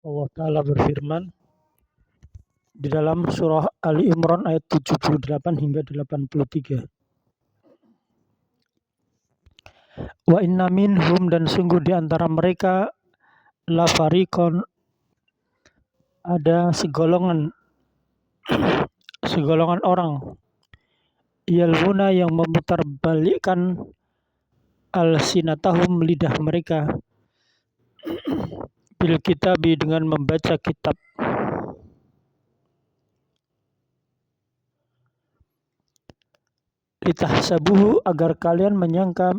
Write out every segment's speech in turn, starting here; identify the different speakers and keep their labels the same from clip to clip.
Speaker 1: Allah Ta'ala berfirman di dalam surah Ali Imran ayat 78 hingga 83. Wa inna minhum, dan sungguh di antara mereka, la fariqon, ada segolongan orang, yalwuna, yang memutarbalikkan alsinatahum, lidah mereka, bil kitabi, dengan membaca kitab. Litahsabuhu, agar kalian menyangka,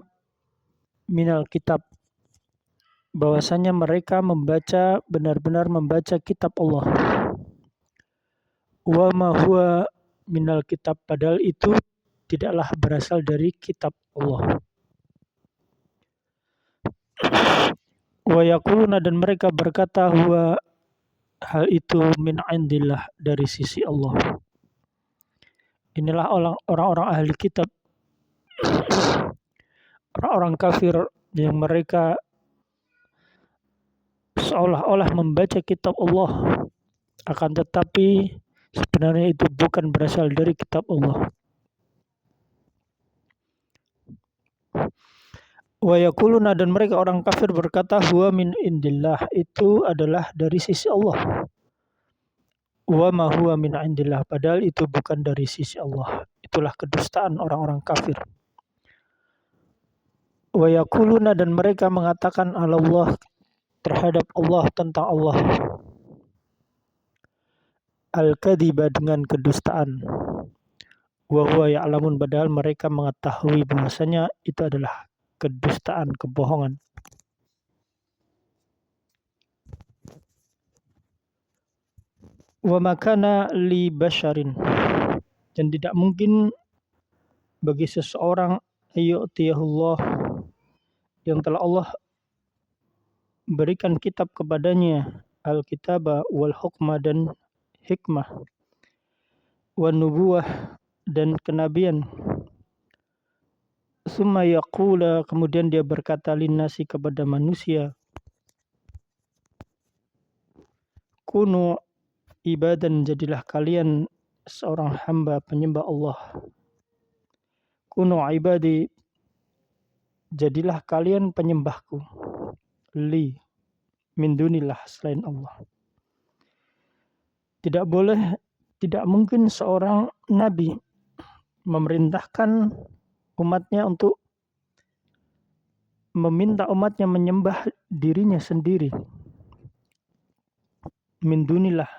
Speaker 1: minal kitab, bahwasanya mereka benar-benar membaca kitab Allah. Wa ma huwa minal kitab, padahal itu tidaklah berasal dari kitab Allah. Wa yaquluna, dan mereka berkata, huwa, hal itu, min indillah, dari sisi Allah. Inilah orang-orang ahli kitab, orang-orang kafir yang mereka seolah-olah membaca kitab Allah, akan tetapi sebenarnya itu bukan berasal dari kitab Allah. Wa yaquluna, dan mereka orang kafir berkata, huwa min indillah, itu adalah dari sisi Allah. Wa ma huwa min indillah, padahal itu bukan dari sisi Allah. Itulah kedustaan orang-orang kafir. Wa yaquluna, dan mereka mengatakan, Allah, terhadap Allah, tentang Allah, al-kadhiba, dengan kedustaan. Wa huwa ya'lamun, padahal mereka mengetahui bahwasanya itu adalah kedustaan, kebohongan. Wa makana li basyarin, dan tidak mungkin bagi seseorang, ayyutiyahullah, yang telah Allah berikan kitab kepadanya, al-kitaba wal hukma, dan hikmah, wan nubuwah, dan kenabian. Summa yaqula, kemudian dia berkata, linnasi, kepada manusia, kunu ibadan, jadilah kalian seorang hamba penyembah Allah. Kunu ibadi, jadilah kalian penyembahku. Li, min dunillah, selain Allah. Tidak mungkin seorang nabi memerintahkan umatnya untuk meminta umatnya menyembah dirinya sendiri, min dunillah,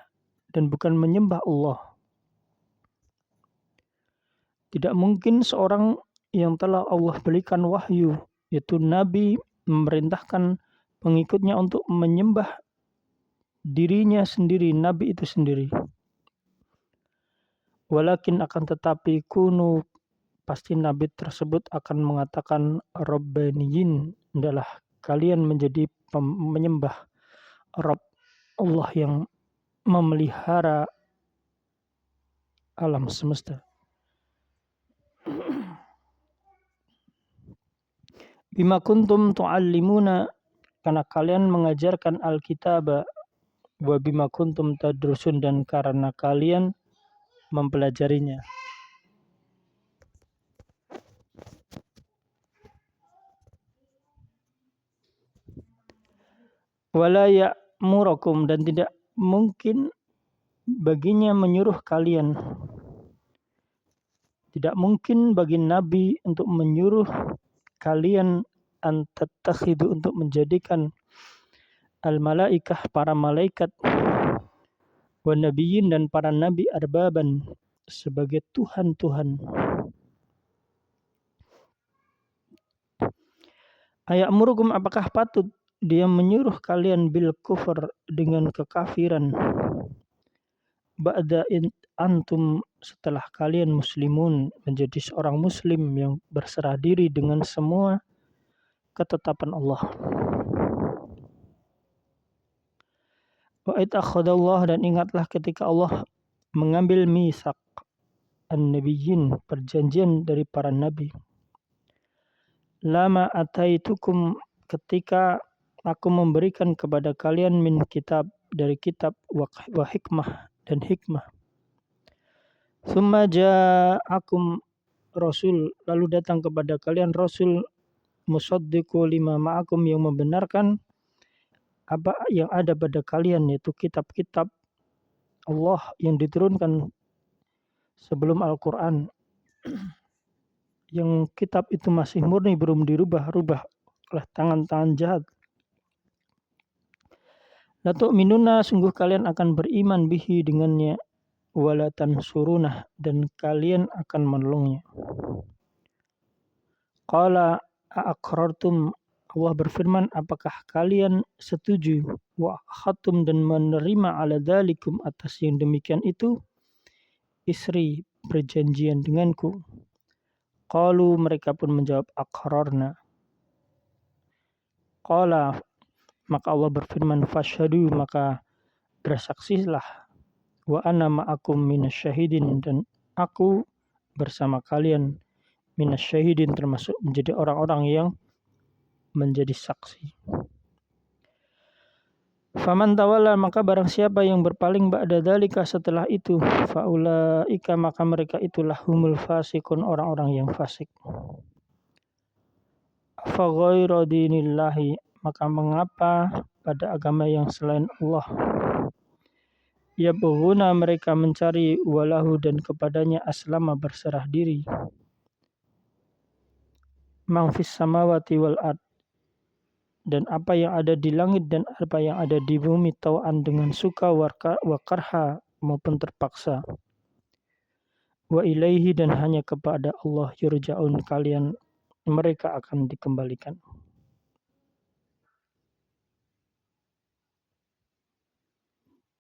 Speaker 1: dan bukan menyembah Allah. Tidak mungkin seorang yang telah Allah berikan wahyu, yaitu nabi, memerintahkan pengikutnya untuk menyembah dirinya sendiri, nabi itu sendiri. Walakin, akan tetapi, kunu, pasti nabi tersebut akan mengatakan, rabbaniyin, adalah kalian menjadi menyembah Rabb, Allah yang memelihara alam semesta. Bima kuntum tu'allimuna, karena kalian mengajarkan Alkitab, wa bima kuntum tadrusun, dan karena kalian mempelajarinya. Wala ya'murukum, dan tidak mungkin baginya menyuruh kalian. Tidak mungkin bagi nabi untuk menyuruh kalian antattakhidu, untuk menjadikan al-malaikah, para malaikat, wa nabiyyin, dan para nabi, arbaban, sebagai Tuhan-Tuhan. Aya'murukum, apakah patut dia menyuruh kalian bil kufur, dengan kekafiran, ba'da antum, setelah kalian muslimun, menjadi seorang muslim yang berserah diri dengan semua ketetapan Allah. Wa id akhadallah, dan ingatlah ketika Allah mengambil misak an-nabiyyin, perjanjian dari para nabi. Lama ataitukum, ketika aku memberikan kepada kalian min kitab, dari kitab wa hikmah dan hikmah. Tsumma ja'akum rasul, lalu datang kepada kalian rasul musaddiqu lima ma'akum, yang membenarkan apa yang ada pada kalian, yaitu kitab-kitab Allah yang diturunkan sebelum Al-Quran, yang kitab itu masih murni, belum dirubah-rubah oleh tangan-tangan jahat. La tu'minuna, sungguh kalian akan beriman bihi dengannya, wala tansurunah, dan kalian akan menolongnya. Qala aqrartum, Allah berfirman, apakah kalian setuju, wa akhadtum, dan menerima, ala dzalikum, atas yang demikian itu, isri, perjanjian denganku. Qalu, mereka pun menjawab, aqrarna. Qala, maka Allah berfirman, fashhadu, maka bersaksilah, wa ana ma'akum minasyahidin, dan aku bersama kalian minasyahidin, termasuk menjadi orang-orang yang menjadi saksi. Faman tawalla, maka barang siapa yang berpaling ba'da dzalika, setelah itu, faulaika, maka mereka itulah humul fasikun, orang-orang yang fasik. Fa ghairu dinillahi, maka mengapa pada agama yang selain Allah, yabghuna, mereka mencari, walahu, dan kepadanya, aslama, berserah diri, man fis samawati wal ard, dan apa yang ada di langit dan apa yang ada di bumi, tau'an, dengan suka, wa karha, maupun terpaksa, wa ilaihi, dan hanya kepada Allah, yurja'un, kalian mereka akan dikembalikan.